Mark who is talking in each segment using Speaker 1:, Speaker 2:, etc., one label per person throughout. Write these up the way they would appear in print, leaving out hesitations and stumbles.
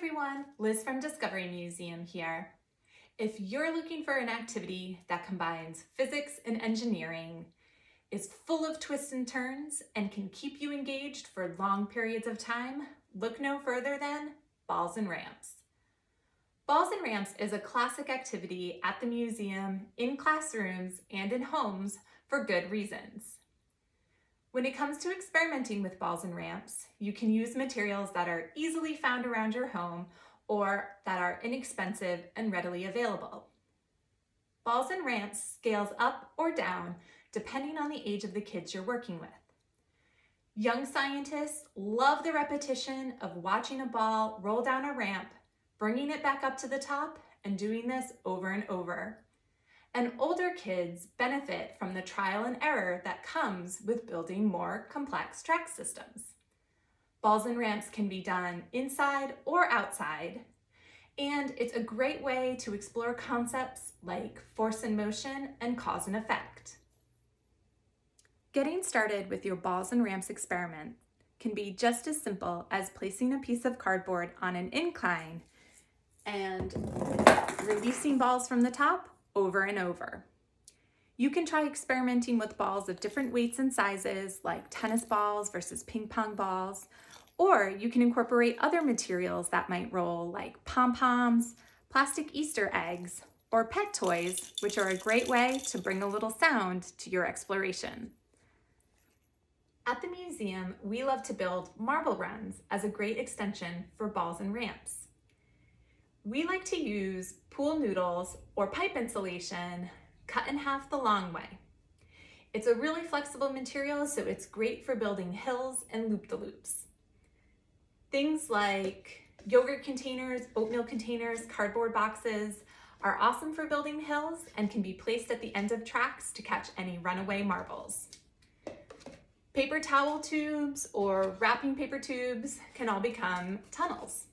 Speaker 1: everyone, Liz from Discovery Museum here. If you're looking for an activity that combines physics and engineering, is full of twists and turns, and can keep you engaged for long periods of time, look no further than Balls and Ramps. Balls and Ramps is a classic activity at the museum, in classrooms, and in homes for good reasons. When it comes to experimenting with balls and ramps, you can use materials that are easily found around your home or that are inexpensive and readily available. Balls and ramps scales up or down depending on the age of the kids you're working with. Young scientists love the repetition of watching a ball roll down a ramp, bringing it back up to the top, and doing this over and over. And older kids benefit from the trial and error that comes with building more complex track systems. Balls and ramps can be done inside or outside, and it's a great way to explore concepts like force and motion and cause and effect. Getting started with your balls and ramps experiment can be just as simple as placing a piece of cardboard on an incline and releasing balls from the top over and over. You can try experimenting with balls of different weights and sizes, like tennis balls versus ping pong balls, or you can incorporate other materials that might roll, like pom-poms, plastic Easter eggs, or pet toys, which are a great way to bring a little sound to your exploration. At the museum, we love to build marble runs as a great extension for balls and ramps. We like to use pool noodles or pipe insulation cut in half the long way. It's a really flexible material, so it's great for building hills and loop-the-loops. Things like yogurt containers, oatmeal containers, cardboard boxes are awesome for building hills and can be placed at the end of tracks to catch any runaway marbles. Paper towel tubes or wrapping paper tubes can all become tunnels.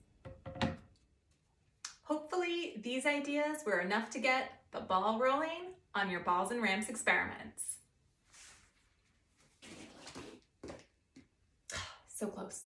Speaker 1: Hopefully, these ideas were enough to get the ball rolling on your balls and ramps experiments. So close.